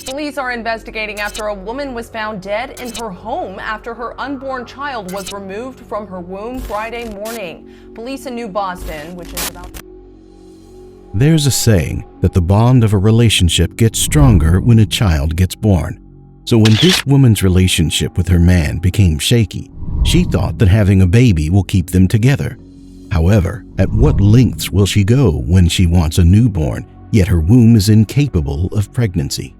Police are investigating after a woman was found dead in her home after her unborn child was removed from her womb Friday morning. Police in New Boston, which is about... There's a saying that the bond of a relationship gets stronger when a child gets born. So when this woman's relationship with her man became shaky, she thought that having a baby will keep them together. However, at what lengths will she go when she wants a newborn, yet her womb is incapable of pregnancy?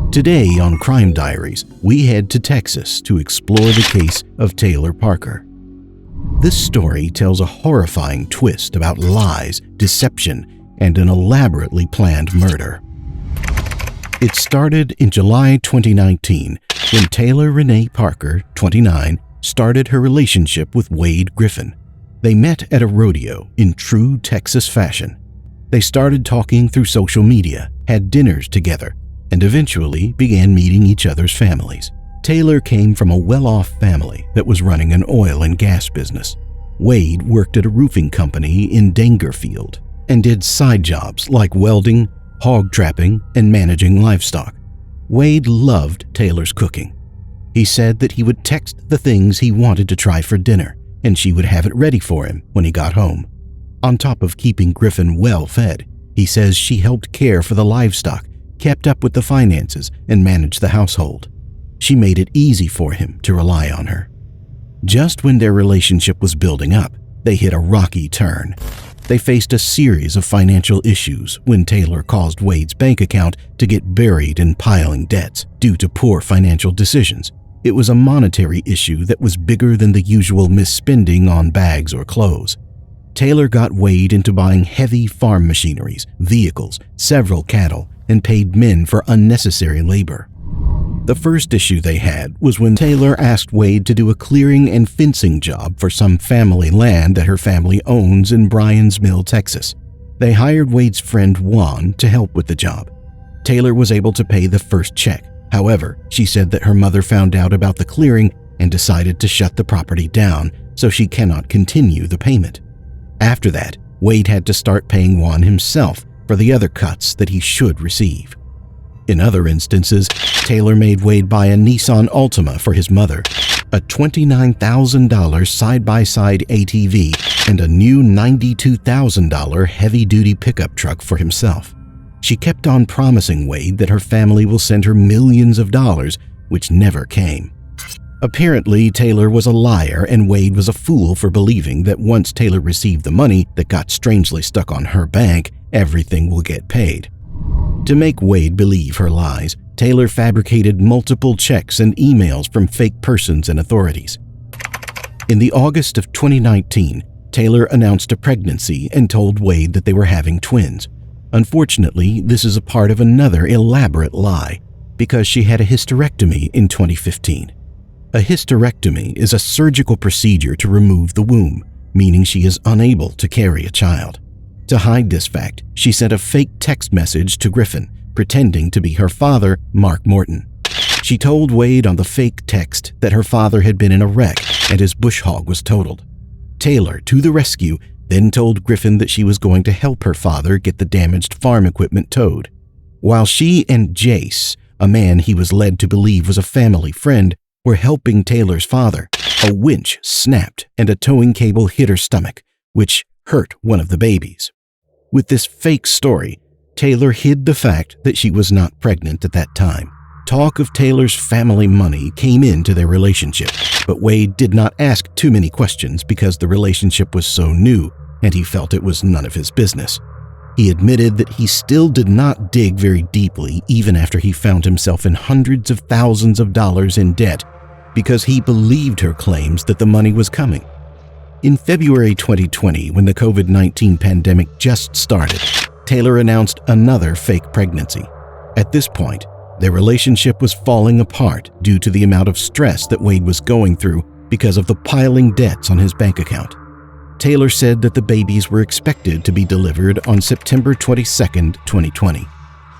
Today on Crime Diaries, we head to Texas to explore the case of Taylor Parker. This story tells a horrifying twist about lies, deception, and an elaborately planned murder. It started in July 2019 when Taylor Renee Parker, 29, started her relationship with Wade Griffin. They met at a rodeo in true Texas fashion. They started talking through social media, had dinners together, and eventually began meeting each other's families. Taylor came from a well-off family that was running an oil and gas business. Wade worked at a roofing company in Dangerfield and did side jobs like welding, hog trapping, and managing livestock. Wade loved Taylor's cooking. He said that he would text the things he wanted to try for dinner, and she would have it ready for him when he got home. On top of keeping Griffin well fed, he says she helped care for the livestock, kept up with the finances, and managed the household. She made it easy for him to rely on her. Just when their relationship was building up, they hit a rocky turn. They faced a series of financial issues when Taylor caused Wade's bank account to get buried in piling debts due to poor financial decisions. It was a monetary issue that was bigger than the usual misspending on bags or clothes. Taylor got Wade into buying heavy farm machineries, vehicles, several cattle, and paid men for unnecessary labor. The first issue they had was when Taylor asked Wade to do a clearing and fencing job for some family land that her family owns in Bryan's Mill, Texas. They hired Wade's friend Juan to help with the job. Taylor was able to pay the first check. However, she said that her mother found out about the clearing and decided to shut the property down, so she cannot continue the payment. After that, Wade had to start paying Juan himself for the other cuts that he should receive. In other instances, Taylor made Wade buy a Nissan Altima for his mother, a $29,000 side-by-side ATV, and a new $92,000 heavy-duty pickup truck for himself. She kept on promising Wade that her family will send her millions of dollars, which never came. Apparently, Taylor was a liar and Wade was a fool for believing that once Taylor received the money that got strangely stuck on her bank, everything will get paid. To make Wade believe her lies, Taylor fabricated multiple checks and emails from fake persons and authorities. In the August of 2019, Taylor announced a pregnancy and told Wade that they were having twins. Unfortunately, this is a part of another elaborate lie, because she had a hysterectomy in 2015. A hysterectomy is a surgical procedure to remove the womb, meaning she is unable to carry a child. To hide this fact, she sent a fake text message to Griffin, pretending to be her father, Mark Morton. She told Wade on the fake text that her father had been in a wreck and his bush hog was totaled. Taylor, to the rescue, then told Griffin that she was going to help her father get the damaged farm equipment towed. While she and Jace, a man he was led to believe was a family friend, were helping Taylor's father, a winch snapped and a towing cable hit her stomach, which hurt one of the babies. With this fake story, Taylor hid the fact that she was not pregnant at that time. Talk of Taylor's family money came into their relationship, but Wade did not ask too many questions because the relationship was so new and he felt it was none of his business. He admitted that he still did not dig very deeply even after he found himself in hundreds of thousands of dollars in debt because he believed her claims that the money was coming. In February 2020, when the COVID-19 pandemic just started, Taylor announced another fake pregnancy. At this point, their relationship was falling apart due to the amount of stress that Wade was going through because of the piling debts on his bank account. Taylor said that the babies were expected to be delivered on September 22, 2020.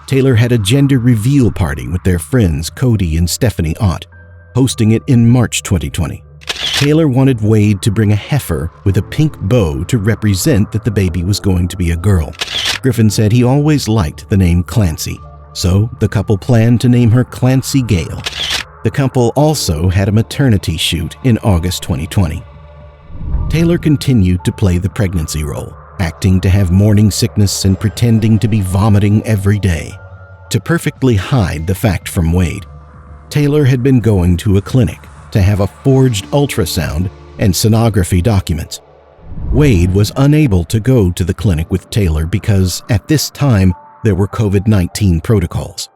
Taylor had a gender reveal party with their friends Cody and Stephanie Ott, hosting it in March 2020. Taylor wanted Wade to bring a heifer with a pink bow to represent that the baby was going to be a girl. Griffin said he always liked the name Clancy, So the couple planned to name her Clancy Gale. The couple also had a maternity shoot in August 2020. Taylor continued to play the pregnancy role, acting to have morning sickness and pretending to be vomiting every day. To perfectly hide the fact from Wade, Taylor had been going to a clinic to have a forged ultrasound and sonography documents. Wade was unable to go to the clinic with Taylor because at this time there were COVID-19 protocols.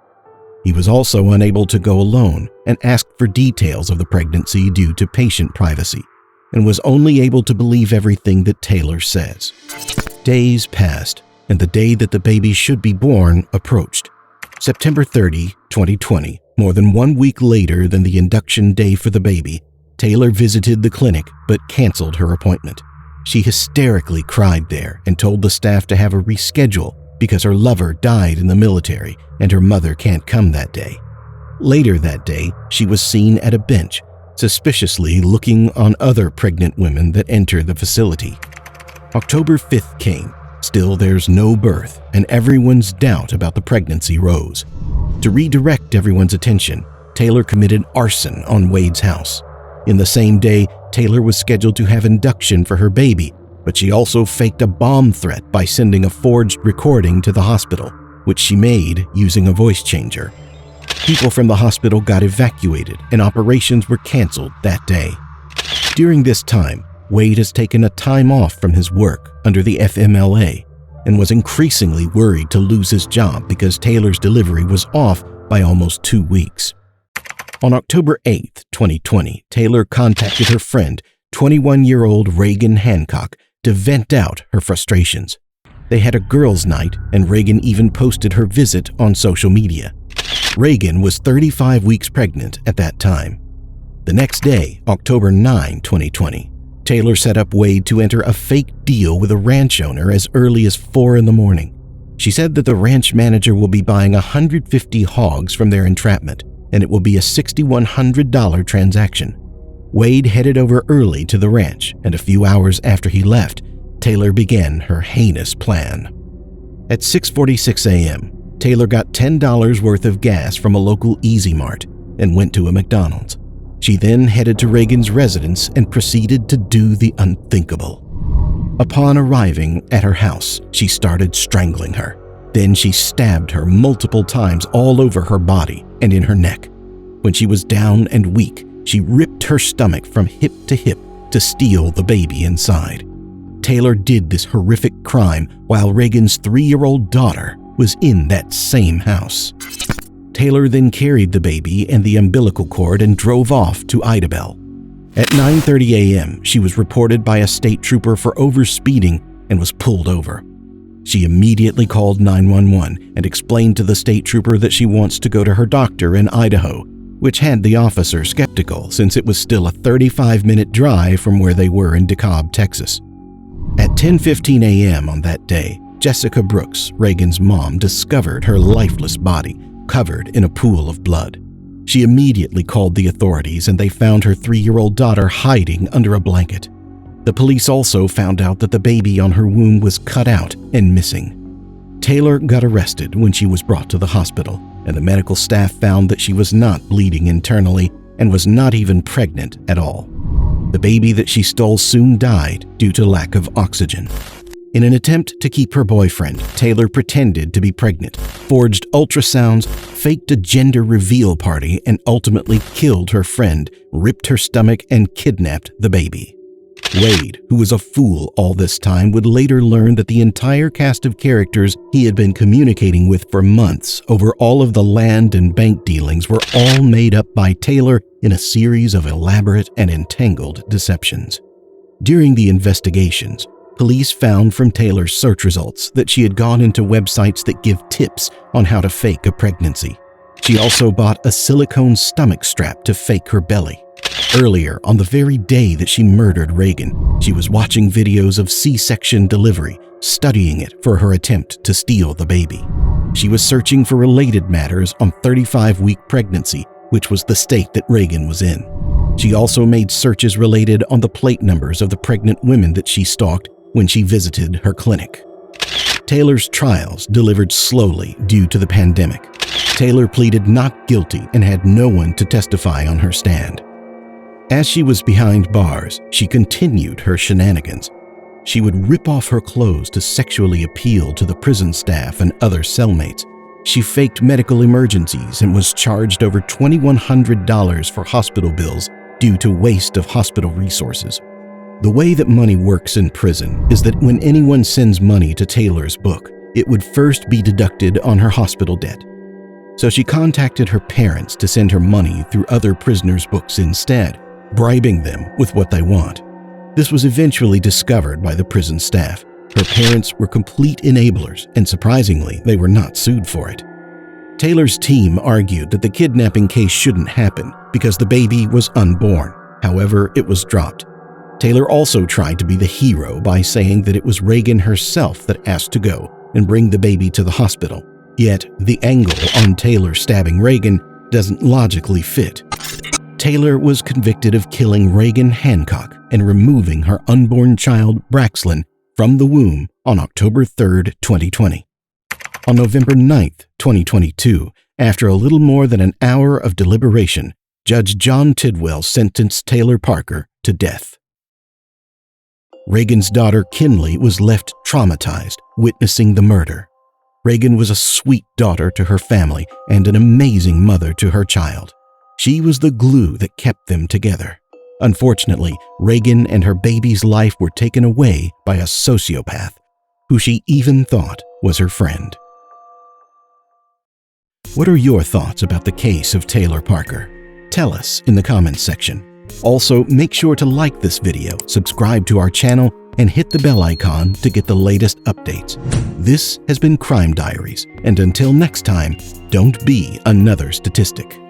He was also unable to go alone and asked for details of the pregnancy due to patient privacy, and was only able to believe everything that Taylor says. Days passed, and the day that the baby should be born approached. September 30, 2020, more than 1 week later than the induction day for the baby, Taylor visited the clinic but canceled her appointment. She hysterically cried there and told the staff to have her reschedule because her lover died in the military and her mother can't come that day. Later that day, she was seen at a bench, suspiciously looking on other pregnant women that entered the facility. October 5th came. Still, there's no birth, and everyone's doubt about the pregnancy rose. To redirect everyone's attention, Taylor committed arson on Wade's house. In the same day, Taylor was scheduled to have induction for her baby, but she also faked a bomb threat by sending a forged recording to the hospital, which she made using a voice changer. People from the hospital got evacuated and operations were canceled that day. During this time, Wade has taken a time off from his work under the FMLA and was increasingly worried to lose his job because Taylor's delivery was off by almost 2 weeks. On October 8, 2020, Taylor contacted her friend, 21-year-old Reagan Hancock, to vent out her frustrations. They had a girls' night, and Reagan even posted her visit on social media. Reagan was 35 weeks pregnant at that time. The next day, October 9, 2020, Taylor set up Wade to enter a fake deal with a ranch owner as early as 4 in the morning. She said that the ranch manager will be buying 150 hogs from their entrapment, and it will be a $6,100 transaction. Wade headed over early to the ranch, and a few hours after he left, Taylor began her heinous plan. At 6:46 a.m., Taylor got $10 worth of gas from a local Easy Mart and went to a McDonald's. She then headed to Reagan's residence and proceeded to do the unthinkable. Upon arriving at her house, she started strangling her. Then she stabbed her multiple times all over her body and in her neck. When she was down and weak, she ripped her stomach from hip to hip to steal the baby inside. Taylor did this horrific crime while Reagan's 3-year-old daughter was in that same house. Taylor then carried the baby and the umbilical cord and drove off to Idabel. At 9:30 a.m., she was reported by a state trooper for overspeeding and was pulled over. She immediately called 911 and explained to the state trooper that she wants to go to her doctor in Idaho, which had the officer skeptical since it was still a 35-minute drive from where they were in DeKalb, Texas. At 10:15 a.m. on that day, Jessica Brooks, Reagan's mom, discovered her lifeless body covered in a pool of blood. She immediately called the authorities and they found her 3-year-old daughter hiding under a blanket. The police also found out that the baby on her womb was cut out and missing. Taylor got arrested when she was brought to the hospital, and the medical staff found that she was not bleeding internally and was not even pregnant at all. The baby that she stole soon died due to lack of oxygen. In an attempt to keep her boyfriend, Taylor pretended to be pregnant, forged ultrasounds, faked a gender reveal party, and ultimately killed her friend, ripped her stomach, and kidnapped the baby. Wade, who was a fool all this time, would later learn that the entire cast of characters he had been communicating with for months over all of the land and bank dealings were all made up by Taylor in a series of elaborate and entangled deceptions. During the investigations, police found from Taylor's search results that she had gone into websites that give tips on how to fake a pregnancy. She also bought a silicone stomach strap to fake her belly. Earlier, on the very day that she murdered Reagan, she was watching videos of C-section delivery, studying it for her attempt to steal the baby. She was searching for related matters on 35-week pregnancy, which was the state that Reagan was in. She also made searches related on the plate numbers of the pregnant women that she stalked when she visited her clinic. Taylor's trials delivered slowly due to the pandemic. Taylor pleaded not guilty and had no one to testify on her stand. As she was behind bars, she continued her shenanigans. She would rip off her clothes to sexually appeal to the prison staff and other cellmates. She faked medical emergencies and was charged over $2,100 for hospital bills due to waste of hospital resources. The way that money works in prison is that when anyone sends money to Taylor's book, it would first be deducted on her hospital debt. So she contacted her parents to send her money through other prisoners' books instead, bribing them with what they want. This was eventually discovered by the prison staff. Her parents were complete enablers, and surprisingly, they were not sued for it. Taylor's team argued that the kidnapping case shouldn't happen because the baby was unborn. However, it was dropped. Taylor also tried to be the hero by saying that it was Reagan herself that asked to go and bring the baby to the hospital. Yet, the angle on Taylor stabbing Reagan doesn't logically fit. Taylor was convicted of killing Reagan Hancock and removing her unborn child, Braxlyn, from the womb on October 3, 2020. On November 9, 2022, after a little more than an hour of deliberation, Judge John Tidwell sentenced Taylor Parker to death. Reagan's daughter, Kinley, was left traumatized, witnessing the murder. Reagan was a sweet daughter to her family and an amazing mother to her child. She was the glue that kept them together. Unfortunately, Reagan and her baby's life were taken away by a sociopath who she even thought was her friend. What are your thoughts about the case of Taylor Parker? Tell us in the comments section. Also, make sure to like this video, subscribe to our channel, and hit the bell icon to get the latest updates. This has been Crime Diaries, and until next time, don't be another statistic.